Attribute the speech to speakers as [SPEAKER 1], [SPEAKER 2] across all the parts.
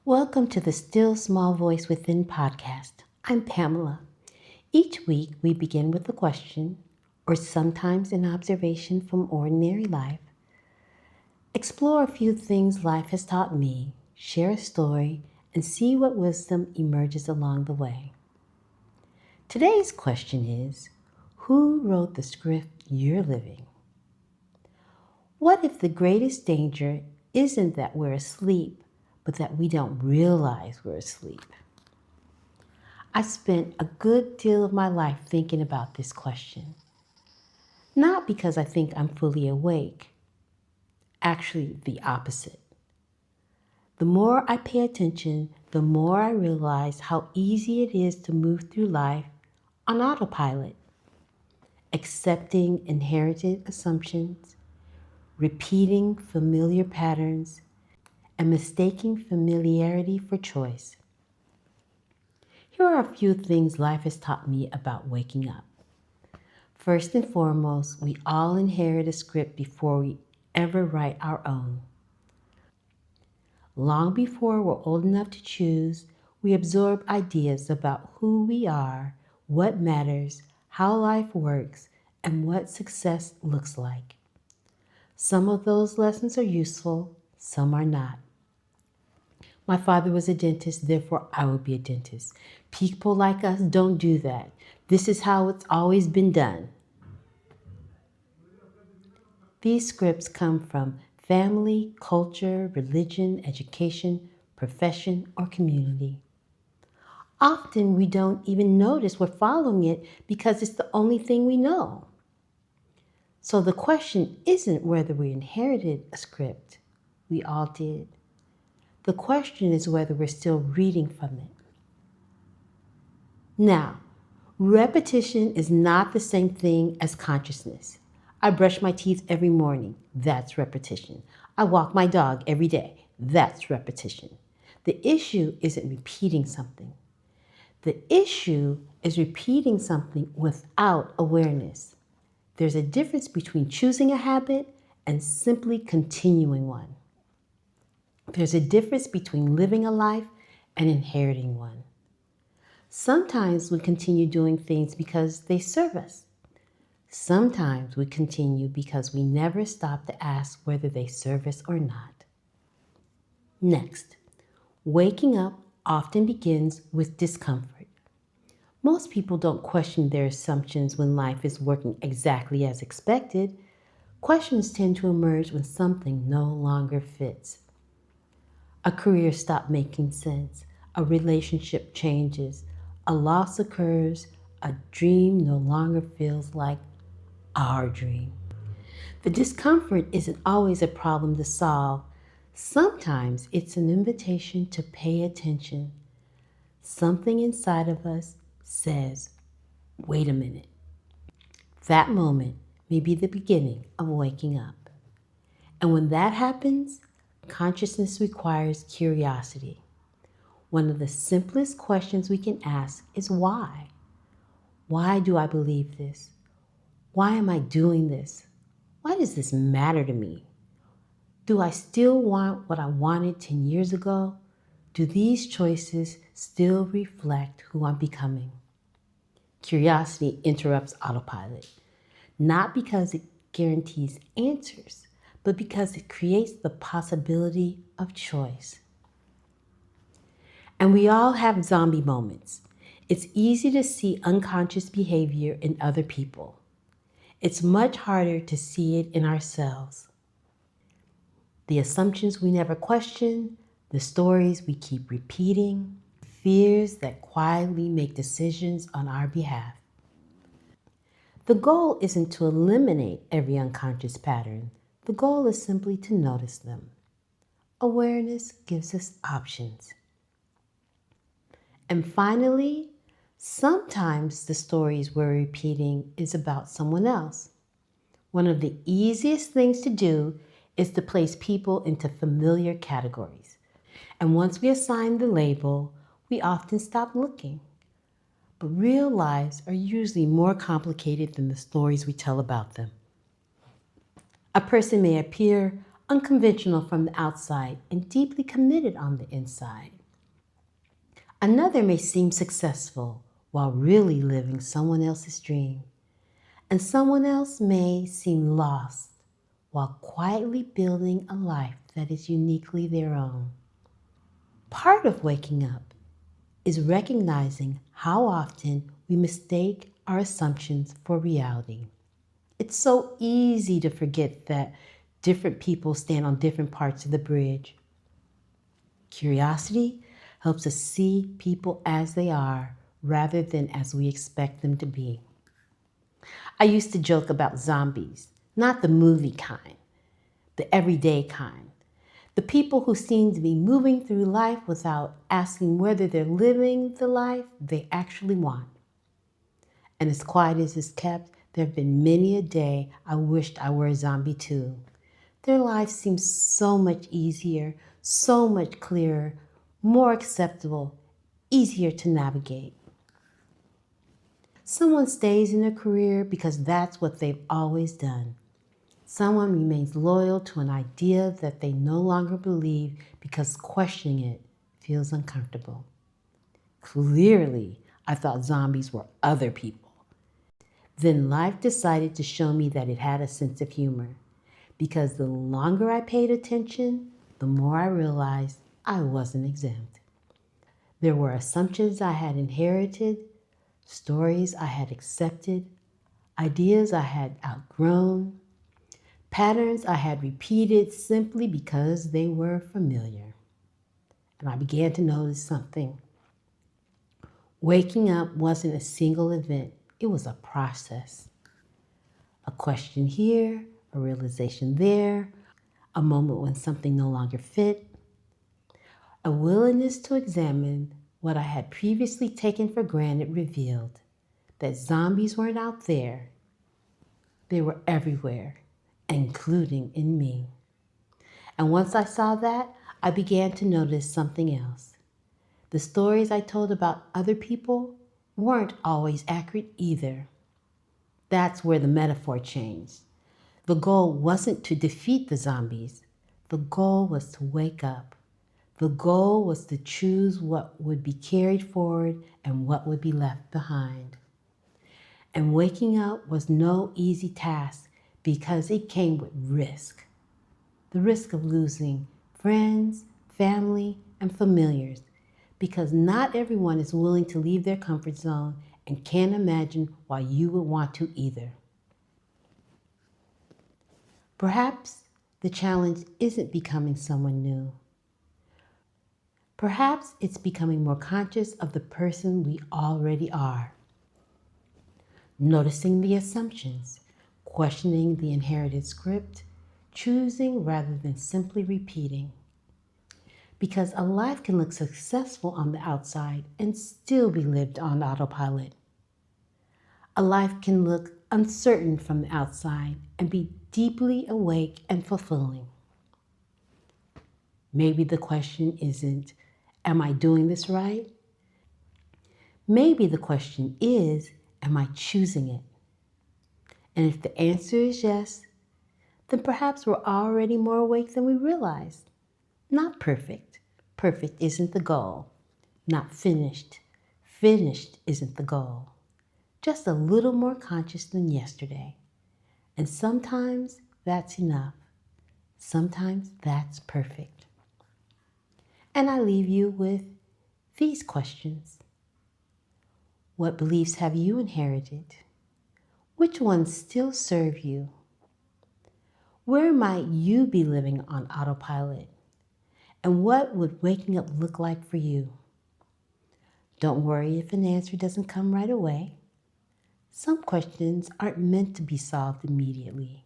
[SPEAKER 1] Welcome to the Still Small Voice Within podcast. I'm Pamela. Each week we begin with a question, or sometimes an observation from ordinary life, explore a few things life has taught me, share a story, and see what wisdom emerges along the way. Today's question is, who wrote the script you're living? What if the greatest danger isn't that we're asleep, but that we don't realize we're asleep? I spent a good deal of my life thinking about this question. Not because I think I'm fully awake, actually, the opposite. The more I pay attention, the more I realize how easy it is to move through life on autopilot, accepting inherited assumptions, repeating familiar patterns, and mistaking familiarity for choice. Here are a few things life has taught me about waking up. First and foremost, we all inherit a script before we ever write our own. Long before we're old enough to choose, we absorb ideas about who we are, what matters, how life works, and what success looks like. Some of those lessons are useful, some are not. My father was a dentist, therefore I will be a dentist. People like us don't do that. This is how it's always been done. These scripts come from family, culture, religion, education, profession, or community. Often we don't even notice we're following it because it's the only thing we know. So the question isn't whether we inherited a script. We all did. The question is whether we're still reading from it. Now, repetition is not the same thing as consciousness. I brush my teeth every morning. That's repetition. I walk my dog every day. That's repetition. The issue isn't repeating something. The issue is repeating something without awareness. There's a difference between choosing a habit and simply continuing one. There's a difference between living a life and inheriting one. Sometimes we continue doing things because they serve us. Sometimes we continue because we never stop to ask whether they serve us or not. Next, waking up often begins with discomfort. Most people don't question their assumptions when life is working exactly as expected. Questions tend to emerge when something no longer fits. A career stops making sense, a relationship changes, a loss occurs, a dream no longer feels like our dream. The discomfort isn't always a problem to solve. Sometimes it's an invitation to pay attention. Something inside of us says, wait a minute. That moment may be the beginning of waking up. And when that happens, consciousness requires curiosity. One of the simplest questions we can ask is why? Why do I believe this? Why am I doing this? Why does this matter to me? Do I still want what I wanted 10 years ago? Do these choices still reflect who I'm becoming? Curiosity interrupts autopilot, not because it guarantees answers, but because it creates the possibility of choice. And we all have zombie moments. It's easy to see unconscious behavior in other people. It's much harder to see it in ourselves. The assumptions we never question, the stories we keep repeating, fears that quietly make decisions on our behalf. The goal isn't to eliminate every unconscious pattern. The goal is simply to notice them. Awareness gives us options. And finally, sometimes the stories we're repeating is about someone else. One of the easiest things to do is to place people into familiar categories. And once we assign the label, we often stop looking. But real lives are usually more complicated than the stories we tell about them. A person may appear unconventional from the outside and deeply committed on the inside. Another may seem successful while really living someone else's dream, and someone else may seem lost while quietly building a life that is uniquely their own. Part of waking up is recognizing how often we mistake our assumptions for reality. It's so easy to forget that different people stand on different parts of the bridge. Curiosity helps us see people as they are rather than as we expect them to be. I used to joke about zombies, not the movie kind, the everyday kind. The people who seem to be moving through life without asking whether they're living the life they actually want. And as quiet as it's kept, there have been many a day I wished I were a zombie too. Their lives seem so much easier, so much clearer, more acceptable, easier to navigate. Someone stays in a career because that's what they've always done. Someone remains loyal to an idea that they no longer believe because questioning it feels uncomfortable. Clearly, I thought zombies were other people. Then life decided to show me that it had a sense of humor, because the longer I paid attention, the more I realized I wasn't exempt. There were assumptions I had inherited, stories I had accepted, ideas I had outgrown, patterns I had repeated simply because they were familiar. And I began to notice something. Waking up wasn't a single event, it was a process. A question here, a realization there, a moment when something no longer fit, a willingness to examine what I had previously taken for granted revealed that zombies weren't out there, they were everywhere, including in me. And once I saw that, I began to notice something else. The stories I told about other people weren't always accurate either. That's where the metaphor changed. The goal wasn't to defeat the zombies. The goal was to wake up. The goal was to choose what would be carried forward and what would be left behind. And waking up was no easy task because it came with risk. The risk of losing friends, family, and familiars, because not everyone is willing to leave their comfort zone and can't imagine why you would want to either. Perhaps the challenge isn't becoming someone new. Perhaps it's becoming more conscious of the person we already are. Noticing the assumptions, questioning the inherited script, choosing rather than simply repeating. Because a life can look successful on the outside and still be lived on autopilot. A life can look uncertain from the outside and be deeply awake and fulfilling. Maybe the question isn't, am I doing this right? Maybe the question is, am I choosing it? And if the answer is yes, then perhaps we're already more awake than we realize. Not perfect. Perfect isn't the goal. Not finished. Finished isn't the goal. Just a little more conscious than yesterday. And sometimes that's enough. Sometimes that's perfect. And I leave you with these questions. What beliefs have you inherited? Which ones still serve you? Where might you be living on autopilot? And what would waking up look like for you? Don't worry if an answer doesn't come right away. Some questions aren't meant to be solved immediately.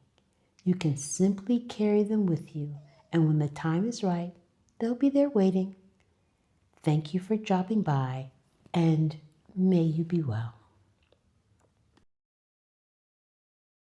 [SPEAKER 1] You can simply carry them with you, and when the time is right, they'll be there waiting. Thank you for dropping by, and may you be well.